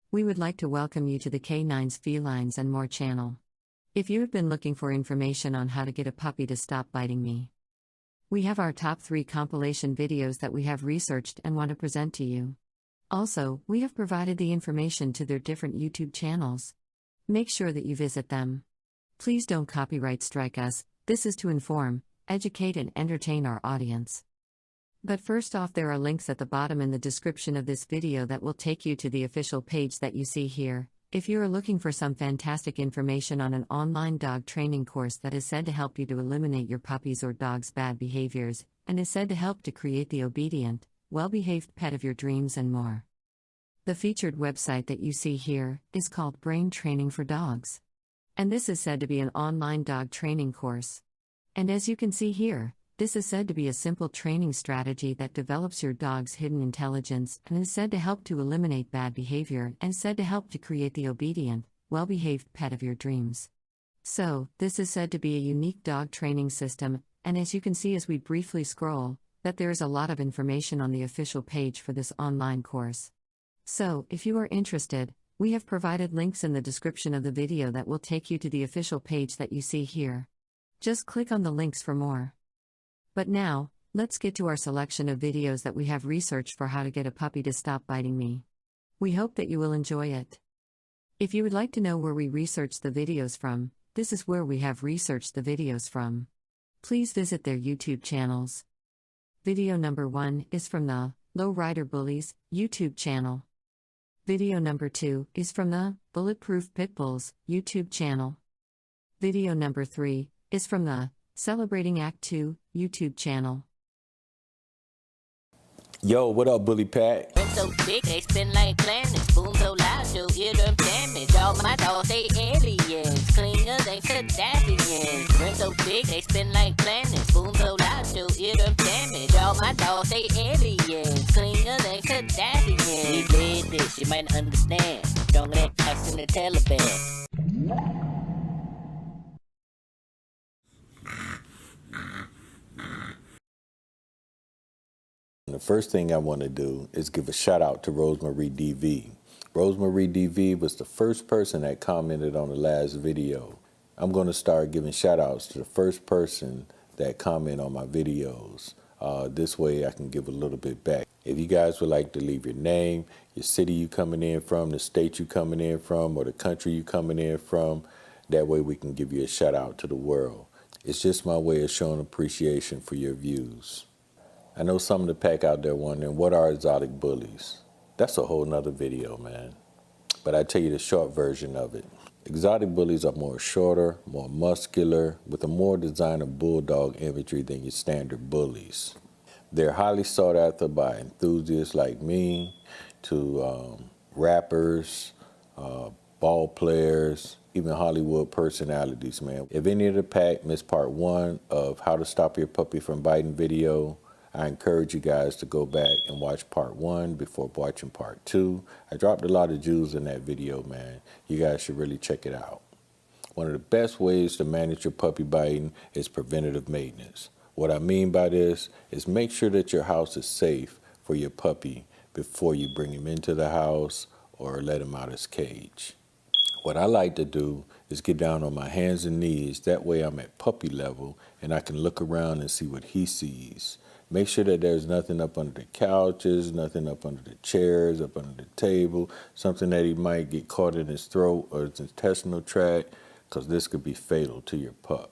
We would like to welcome you to the K9sFelines AndMore Channel. If you have been looking for information on how to get a puppy to stop biting me, we have our top 3 compilation videos that we have researched and want to present to you. Also, we have provided the information to their different YouTube channels. Make sure that you visit them. Please don't copyright strike us. This is to inform, educate and entertain our audience. But first off, there are links at the bottom in the description of this video that will take you to the official page that you see here. If you are looking for some fantastic information on an online dog training course that is said to help you to eliminate your puppy's or dog's bad behaviors, and is said to help to create the obedient, well-behaved pet of your dreams and more. The featured website that you see here is called Brain Training for Dogs. And this is said to be an online dog training course. And as you can see here, this is said to be a simple training strategy that develops your dog's hidden intelligence and is said to help to eliminate bad behavior and said to help to create the obedient, well-behaved pet of your dreams. So, this is said to be a unique dog training system, and as you can see as we briefly scroll, that there is a lot of information on the official page for this online course. So, if you are interested, we have provided links in the description of the video that will take you to the official page that you see here. Just click on the links for more. But now, let's get to our selection of videos that we have researched for how to get a puppy to stop biting me. We hope that you will enjoy it. If you would like to know where we researched the videos from, this is where we have researched the videos from. Please visit their YouTube channels. Video number 1 is from the Lowrider Bullies YouTube channel. Video number 2 is from the Bulletproof Pitbulls YouTube channel. Video number 3 is from the Celebrating Act 2 YouTube channel. Yo, what up, Bully Pack? Run so big, they spin like planets. Boom so loud, your eardrum damage. All my dogs, they aliens. Clingers, they Kardashians. Run so big, they spin like planets. Boom so loud, your eardrum damage. All my dogs, they aliens. Clingers, they Kardashians. We did this, you might not understand. Don't let us in the Taliban. The first thing I want to do is give a shout out to Rosemary DV. Rosemary DV was the first person that commented on the last video. I'm going to start giving shout outs to the first person that comment on my videos. This way I can give a little bit back. If you guys would like to leave your name, your city you coming in from, the state you coming in from, or the country you coming in from, that way we can give you a shout out to the world. It's just my way of showing appreciation for your views. I know some of the pack out there wondering, what are exotic bullies? That's a whole nother video, man. But I tell you the short version of it. Exotic bullies are more shorter, more muscular, with a more designer bulldog imagery than your standard bullies. They're highly sought after by enthusiasts like me, to rappers, ball players, even Hollywood personalities, man. If any of the pack missed part 1 of How to Stop Your Puppy from Biting video, I encourage you guys to go back and watch part 1 before watching part 2. I dropped a lot of jewels in that video, man. You guys should really check it out. One of the best ways to manage your puppy biting is preventative maintenance. What I mean by this is make sure that your house is safe for your puppy before you bring him into the house or let him out his cage. What I like to do is get down on my hands and knees. That way I'm at puppy level and I can look around and see what he sees. Make sure that there's nothing up under the couches, nothing up under the chairs, up under the table, something that he might get caught in his throat or his intestinal tract, because this could be fatal to your pup.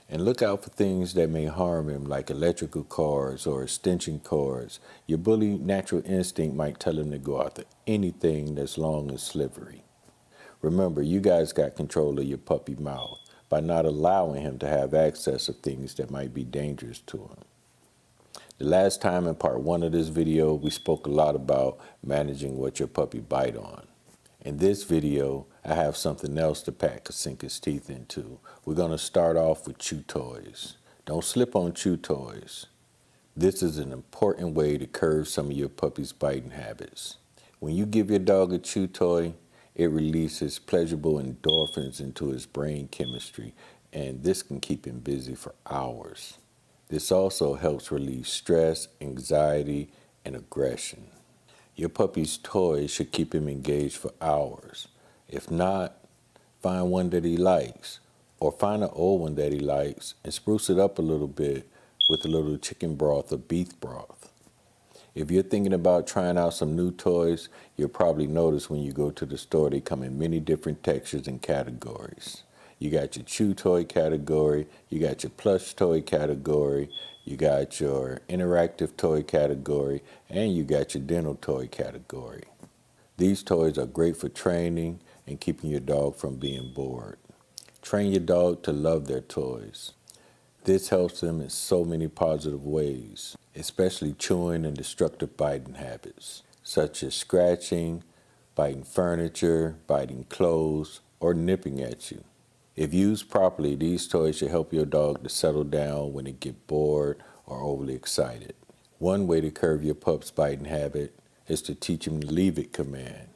And look out for things that may harm him, like electrical cords or extension cords. Your bully natural instinct might tell him to go after anything that's long and slivery. Remember, you guys got control of your puppy mouth by not allowing him to have access to things that might be dangerous to him. The last time in part 1 of this video, we spoke a lot about managing what your puppy bite on. In this video, I have something else the pack could sink his teeth into. We're going to start off with chew toys. Don't slip on chew toys. This is an important way to curb some of your puppy's biting habits. When you give your dog a chew toy, it releases pleasurable endorphins into his brain chemistry, and this can keep him busy for hours. This also helps relieve stress, anxiety, and aggression. Your puppy's toys should keep him engaged for hours. If not, find one that he likes, or find an old one that he likes and spruce it up a little bit with a little chicken broth or beef broth. If you're thinking about trying out some new toys, you'll probably notice when you go to the store they come in many different textures and categories. You got your chew toy category, you got your plush toy category, you got your interactive toy category, and you got your dental toy category. These toys are great for training and keeping your dog from being bored. Train your dog to love their toys. This helps them in so many positive ways, especially chewing and destructive biting habits, such as scratching, biting furniture, biting clothes, or nipping at you. If used properly, these toys should help your dog to settle down when they get bored or overly excited. One way to curb your pup's biting habit is to teach him the leave it command.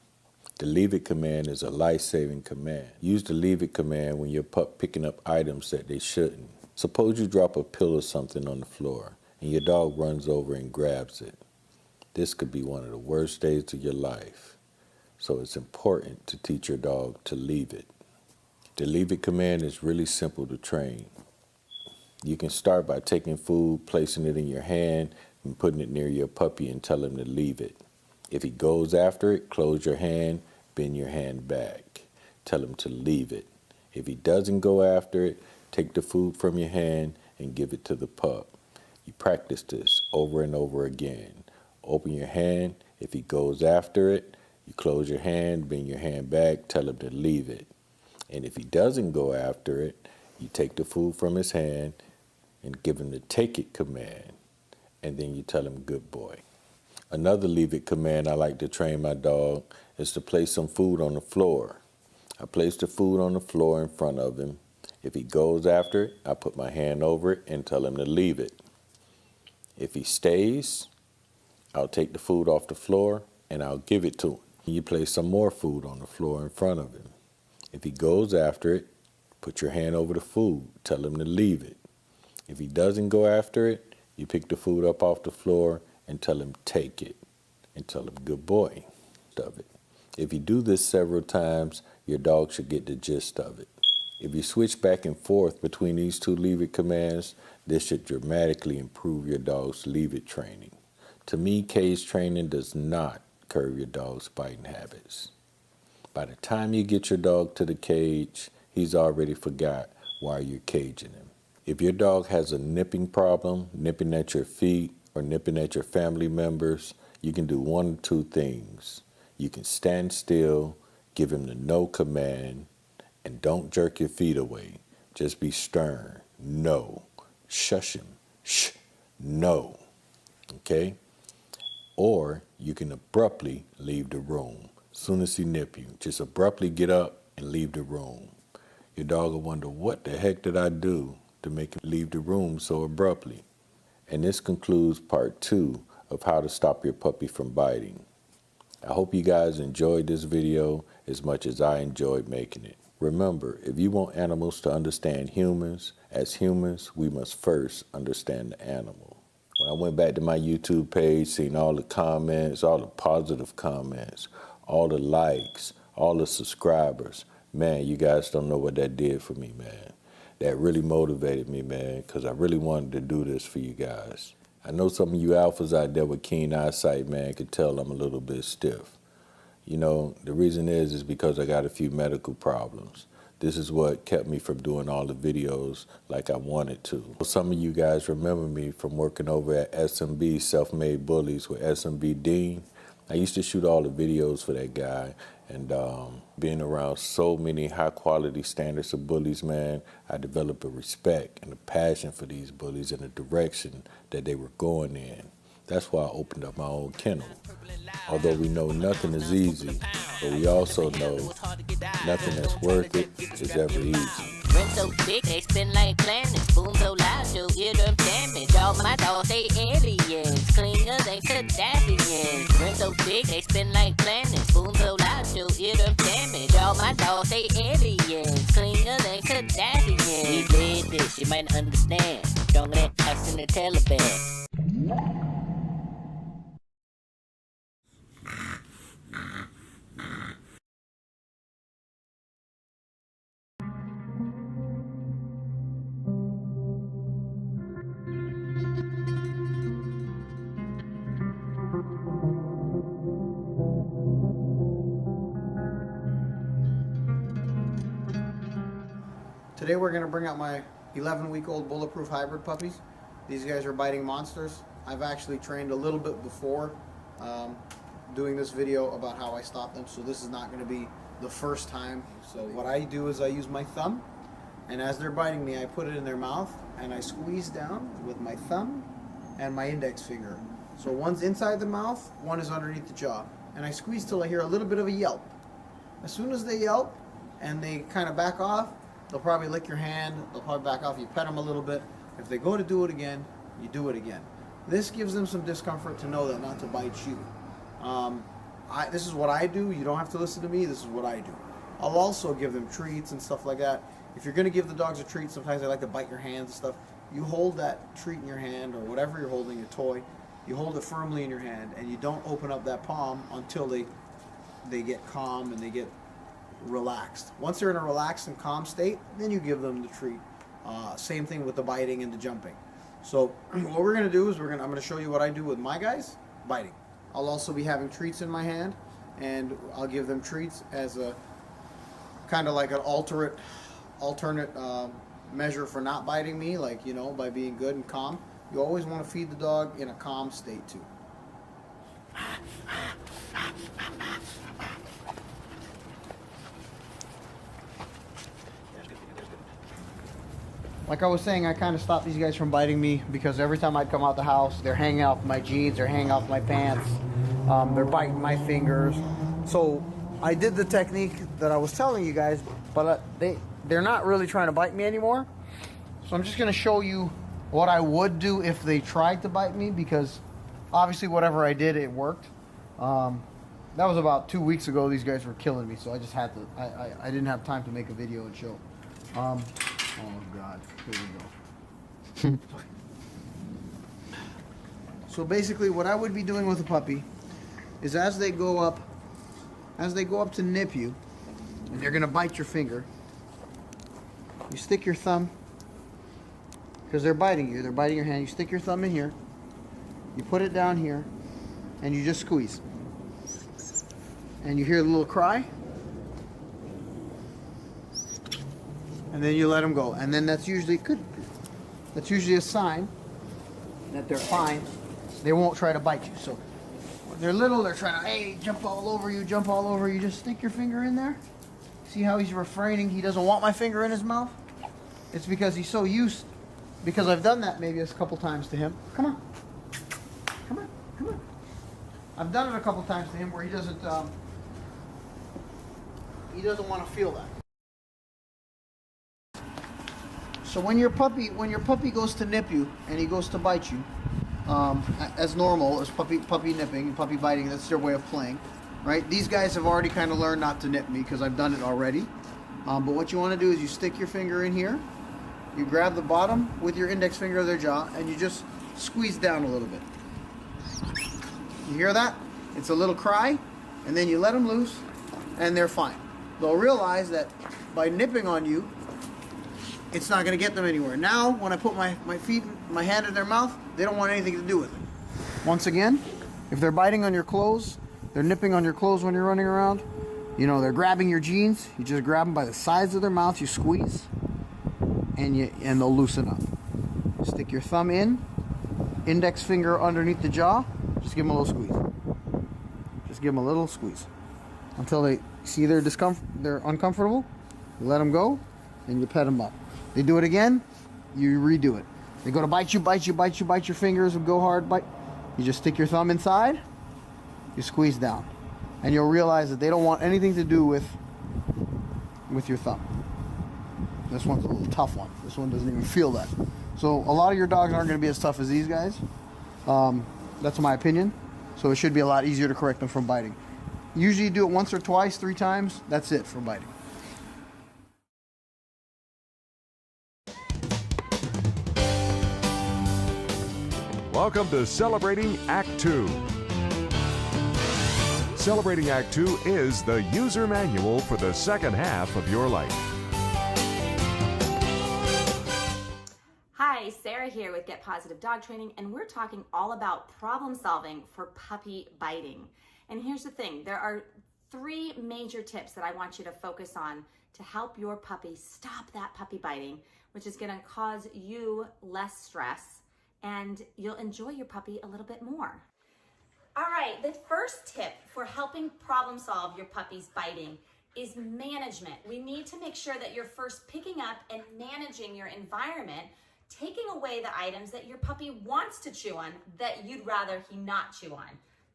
The leave it command is a life-saving command. Use the leave it command when your pup picking up items that they shouldn't. Suppose you drop a pill or something on the floor and your dog runs over and grabs it. This could be one of the worst days of your life. So it's important to teach your dog to leave it. The leave it command is really simple to train. You can start by taking food, placing it in your hand, and putting it near your puppy and tell him to leave it. If he goes after it, close your hand, bend your hand back. Tell him to leave it. If he doesn't go after it, take the food from your hand and give it to the pup. You practice this over and over again. Open your hand. If he goes after it, you close your hand, bend your hand back, tell him to leave it. And if he doesn't go after it, you take the food from his hand and give him the take it command. And then you tell him, good boy. Another leave it command I like to train my dog is to place some food on the floor. I place the food on the floor in front of him. If he goes after it, I put my hand over it and tell him to leave it. If he stays, I'll take the food off the floor and I'll give it to him. You place some more food on the floor in front of him. If he goes after it, put your hand over the food, tell him to leave it. If he doesn't go after it, you pick the food up off the floor and tell him take it, and tell him good boy of it. If you do this several times, your dog should get the gist of it. If you switch back and forth between these two leave it commands, this should dramatically improve your dog's leave it training. To me, cage training does not curb your dog's biting habits. By the time you get your dog to the cage, he's already forgot why you're caging him. If your dog has a nipping problem, nipping at your feet, or nipping at your family members, you can do one or two things. You can stand still, give him the no command, and don't jerk your feet away. Just be stern. No. Shush him. Shh. No. Okay? Or you can abruptly leave the room. As soon as he nip you, just abruptly get up and leave the room. Your dog will wonder, what the heck did I do to make him leave the room so abruptly? And this concludes part 2 of how to stop your puppy from biting. I hope you guys enjoyed this video as much as I enjoyed making it. Remember, if you want animals to understand humans, as humans, we must first understand the animal. When I went back to my YouTube page, seeing all the comments, all the positive comments, all the likes, all the subscribers, man, you guys don't know what that did for me, man. That really motivated me, man, because I really wanted to do this for you guys. I know some of you alphas out there with keen eyesight, man, could tell I'm a little bit stiff. You know, the reason is because I got a few medical problems. This is what kept me from doing all the videos like I wanted to. Some of you guys remember me from working over at SMB, Self-Made Bullies, with SMB Dean. I used to shoot all the videos for that guy, and being around so many high quality standards of bullies, man, I developed a respect and a passion for these bullies and the direction that they were going in. That's why I opened up my own kennel. Although we know nothing is easy, but we also know nothing that's worth it is ever easy. Rim so big, they spin like planets. Boom so loud, your eardrum damage. All my dogs, they aliens. Clingers, they Kardashians. Rim so big, they spin like planets. Boom so loud, your eardrum damage. All my dogs, they aliens. Clingers, they Kardashians. We did this, you might not understand. Stronger than ice in the Taliban. Today we're going to bring out my 11-week-old Bulletproof hybrid puppies. These guys are biting monsters. I've actually trained a little bit before doing this video about how I stop them, so this is not going to be the first time. So what I do is I use my thumb, and as they're biting me, I put it in their mouth, and I squeeze down with my thumb and my index finger. So one's inside the mouth, one is underneath the jaw, and I squeeze till I hear a little bit of a yelp. As soon as they yelp and they kind of back off, they'll probably lick your hand, they'll probably back off, you pet them a little bit. If they go to do it again, you do it again. This gives them some discomfort to know that not to bite you. This is what I do. You don't have to listen to me. This is what I do. I'll also give them treats and stuff like that. If you're going to give the dogs a treat, sometimes they like to bite your hands and stuff. You hold that treat in your hand or whatever you're holding, a toy, you hold it firmly in your hand and you don't open up that palm until they get calm and they get relaxed. Once they're in a relaxed and calm state, then you give them the treat. Same thing with the biting and the jumping. So what we're going to do is I'm going to show you what I do with my guys biting. I'll also be having treats in my hand, and I'll give them treats as a kind of like an alternate measure for not biting me, like, you know, by being good and calm. You always want to feed the dog in a calm state too. Like I was saying, I kind of stopped these guys from biting me because every time I'd come out the house, they're hanging off my jeans, they're hanging off my pants, they're biting my fingers. So I did the technique that I was telling you guys, but they're not really trying to bite me anymore. So I'm just going to show you what I would do if they tried to bite me, because obviously whatever I did, it worked. That was about 2 weeks ago. These guys were killing me, so I just had to, I didn't have time to make a video and show. Oh God, here we go. So basically what I would be doing with a puppy is as they go up to nip you, and they're gonna bite your finger, you stick your thumb, because they're biting you, they're biting your hand, you stick your thumb in here, you put it down here, and you just squeeze. And you hear the little cry, and then you let them go, and then that's usually a sign that they're fine. They won't try to bite you. So when they're little, they're trying to, hey, jump all over you, jump all over you. Just stick your finger in there. See how he's refraining? He doesn't want my finger in his mouth. It's because he's so used, because I've done that maybe a couple times to him. Come on, come on, come on. I've done it a couple times to him where he doesn't want to feel that. So when your puppy goes to nip you and he goes to bite you, as normal, as puppy nipping and puppy biting, that's their way of playing, right? These guys have already kind of learned not to nip me because I've done it already. But what you want to do is you stick your finger in here, you grab the bottom with your index finger of their jaw, and you just squeeze down a little bit. You hear that? It's a little cry, and then you let them loose, and they're fine. They'll realize that by nipping on you, it's not going to get them anywhere. Now, when I put my hand in their mouth, they don't want anything to do with it. Once again, if they're biting on your clothes, they're nipping on your clothes when you're running around, you know, they're grabbing your jeans, you just grab them by the sides of their mouth, you squeeze, and they'll loosen up. Stick your thumb in, index finger underneath the jaw, just give them a little squeeze. Just give them a little squeeze. Until they see they're uncomfortable, you let them go, and you pet them up. They do it again, you redo it. They go to bite your fingers and go hard, bite. You just stick your thumb inside, you squeeze down. And you'll realize that they don't want anything to do with your thumb. This one's a little tough one. This one doesn't even feel that. So a lot of your dogs aren't going to be as tough as these guys. That's my opinion. So it should be a lot easier to correct them from biting. Usually you do it once or twice, 3 times, that's it for biting. Welcome to Celebrating Act 2. Celebrating Act 2 is the user manual for the second half of your life. Hi, Sarah here with Get Positive Dog Training, and we're talking all about problem solving for puppy biting. And here's the thing, there are 3 major tips that I want you to focus on to help your puppy stop that puppy biting, which is gonna cause you less stress and you'll enjoy your puppy a little bit more. All right, the first tip for helping problem solve your puppy's biting is management. We need to make sure that you're first picking up and managing your environment, taking away the items that your puppy wants to chew on that you'd rather he not chew on.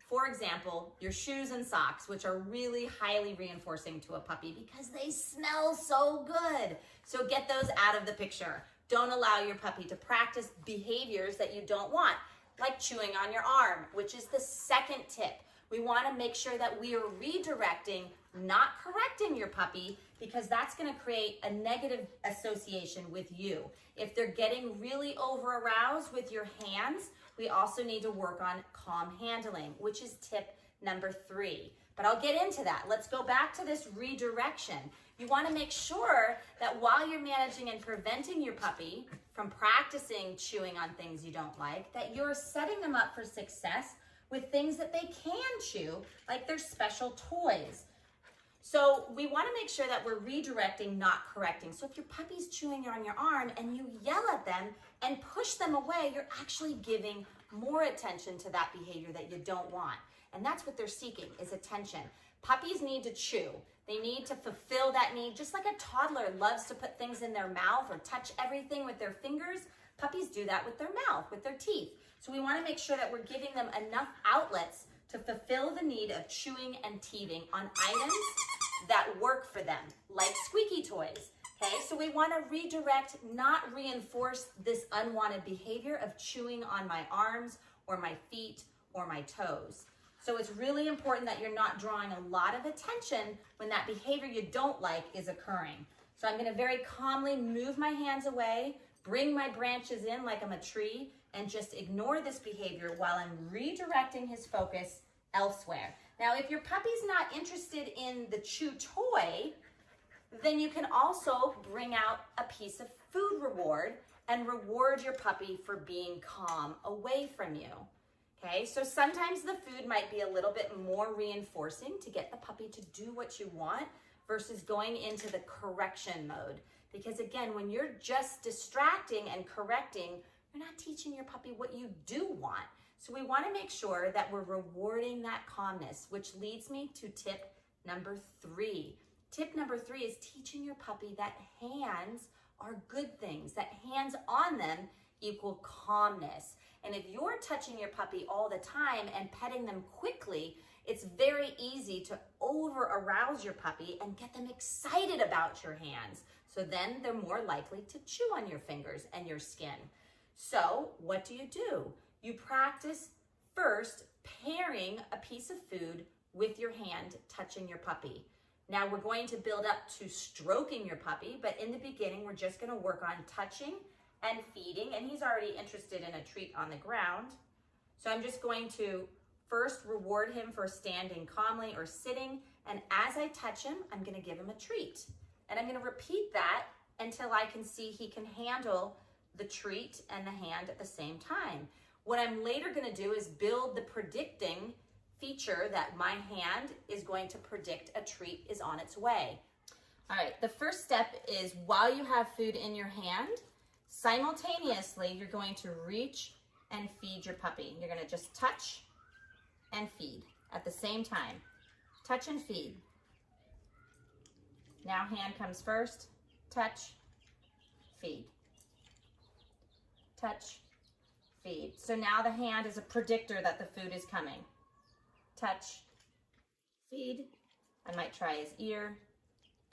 For example, your shoes and socks, which are really highly reinforcing to a puppy because they smell so good. So get those out of the picture. Don't allow your puppy to practice behaviors that you don't want, like chewing on your arm, which is the second tip. We want to make sure that we are redirecting, not correcting your puppy, because that's going to create a negative association with you. If they're getting really over aroused with your hands, we also need to work on calm handling, which is tip number 3. But I'll get into that. Let's go back to this redirection. You want to make sure that while you're managing and preventing your puppy from practicing chewing on things you don't like, that you're setting them up for success with things that they can chew, like their special toys. So we want to make sure that we're redirecting, not correcting. So if your puppy's chewing on your arm and you yell at them and push them away, you're actually giving more attention to that behavior that you don't want. And that's what they're seeking, is attention. Puppies need to chew. They need to fulfill that need, just like a toddler loves to put things in their mouth or touch everything with their fingers. Puppies do that with their mouth, with their teeth. So we want to make sure that we're giving them enough outlets to fulfill the need of chewing and teething on items that work for them, like squeaky toys. Okay, so we want to redirect, not reinforce this unwanted behavior of chewing on my arms or my feet or my toes. So it's really important that you're not drawing a lot of attention when that behavior you don't like is occurring. So I'm going to very calmly move my hands away, bring my branches in like I'm a tree, and just ignore this behavior while I'm redirecting his focus elsewhere. Now, if your puppy's not interested in the chew toy, then you can also bring out a piece of food reward and reward your puppy for being calm away from you. Okay, so sometimes the food might be a little bit more reinforcing to get the puppy to do what you want versus going into the correction mode. Because again, when you're just distracting and correcting, you're not teaching your puppy what you do want. So we want to make sure that we're rewarding that calmness, which leads me to tip number 3. Tip number 3 is teaching your puppy that hands are good things, that hands on them equal calmness. And if you're touching your puppy all the time and petting them quickly, it's very easy to over-arouse your puppy and get them excited about your hands. So then they're more likely to chew on your fingers and your skin. So what do? You practice first pairing a piece of food with your hand touching your puppy. Now we're going to build up to stroking your puppy, but in the beginning, we're just going to work on touching and feeding, and he's already interested in a treat on the ground. So I'm just going to first reward him for standing calmly or sitting, and as I touch him, I'm going to give him a treat. And I'm going to repeat that until I can see he can handle the treat and the hand at the same time. What I'm later going to do is build the predicting feature that my hand is going to predict a treat is on its way. All right, the first step is while you have food in your hand, simultaneously, you're going to reach and feed your puppy. You're going to just touch and feed at the same time. Touch and feed. Now hand comes first. Touch, feed. Touch, feed. So now the hand is a predictor that the food is coming. Touch, feed. I might try his ear.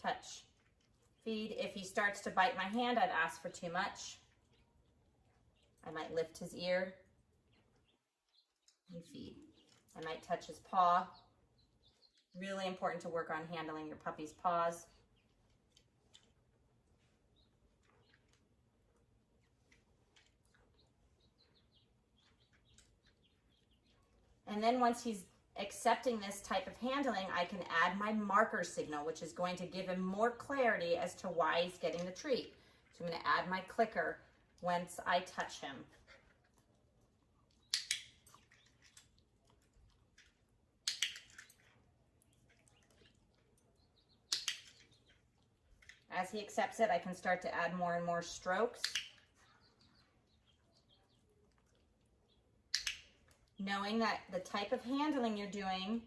Touch, feed. If he starts to bite my hand, I'd ask for too much. I might lift his ear and feed. I might touch his paw. Really important to work on handling your puppy's paws. And then once he's accepting this type of handling, I can add my marker signal, which is going to give him more clarity as to why he's getting the treat. So I'm going to add my clicker once I touch him. as he accepts it, I can start to add more and more strokes. Knowing that the type of handling you're doing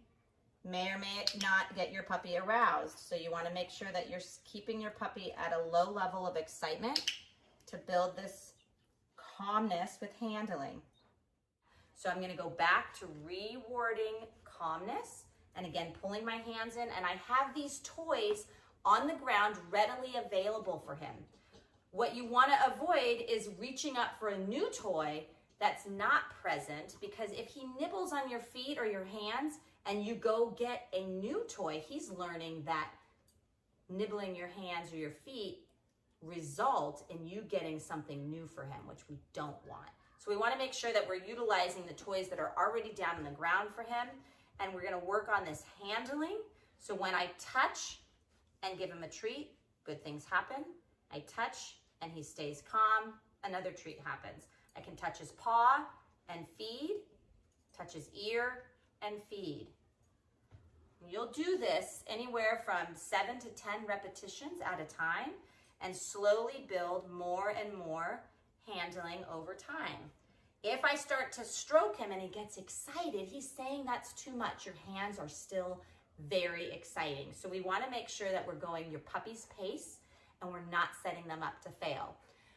may or may not get your puppy aroused. So you want to make sure that you're keeping your puppy at a low level of excitement to build this calmness with handling. So I'm going to go back to rewarding calmness, and again pulling my hands in, and I have these toys on the ground readily available for him. What you want to avoid is reaching up for a new toy that's not present, because if he nibbles on your feet or your hands and you go get a new toy, he's learning that nibbling your hands or your feet result in you getting something new for him, which we don't want. So we want to make sure that we're utilizing the toys that are already down on the ground for him, and we're going to work on this handling. So when I touch and give him a treat, good things happen. I touch and he stays calm, another treat happens. I can touch his paw and feed, touch his ear and feed. You'll do this anywhere from 7 to 10 repetitions at a time and slowly build more and more handling over time. If I start to stroke him and he gets excited, he's saying that's too much. Your hands are still very exciting. So we want to make sure that we're going your puppy's pace and we're not setting them up to fail.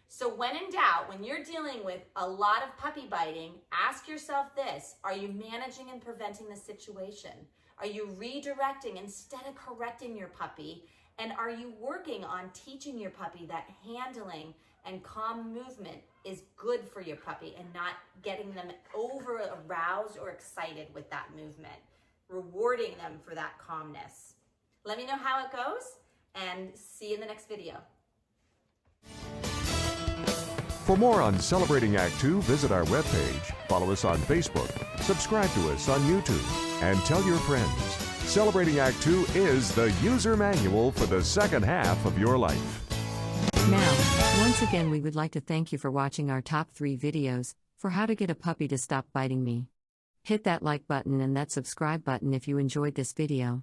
So when in doubt, when you're dealing with a lot of puppy biting, ask yourself this: are you managing and preventing the situation? Are you redirecting instead of correcting your puppy? And are you working on teaching your puppy that handling and calm movement is good for your puppy and not getting them over aroused or excited with that movement? Rewarding them for that calmness. Let me know how it goes and see you in the next video. For more on Celebrating Act 2, visit our webpage, follow us on Facebook, subscribe to us on YouTube, and tell your friends. Celebrating Act 2 is the user manual for the second half of your life. Now, once again, we would like to thank you for watching our top 3 videos for how to get a puppy to stop biting me. Hit that like button and that subscribe button if you enjoyed this video.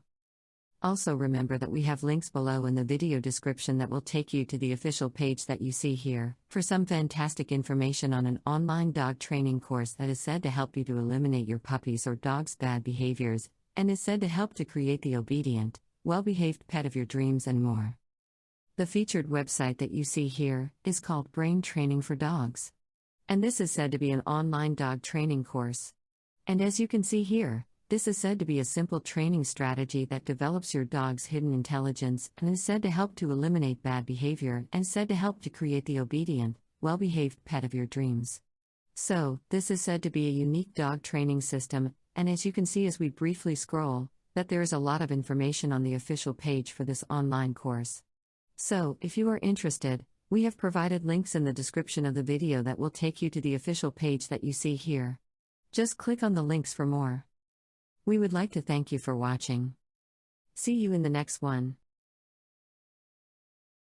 Also remember that we have links below in the video description that will take you to the official page that you see here for some fantastic information on an online dog training course that is said to help you to eliminate your puppy's or dog's bad behaviors and is said to help to create the obedient, well-behaved pet of your dreams and more. The featured website that you see here is called Brain Training for Dogs. And this is said to be an online dog training course. And as you can see here, this is said to be a simple training strategy that develops your dog's hidden intelligence and is said to help to eliminate bad behavior and said to help to create the obedient, well-behaved pet of your dreams. So, this is said to be a unique dog training system, and as you can see as we briefly scroll, that there is a lot of information on the official page for this online course. So, if you are interested, we have provided links in the description of the video that will take you to the official page that you see here. Just click on the links for more. We would like to thank you for watching. See you in the next one.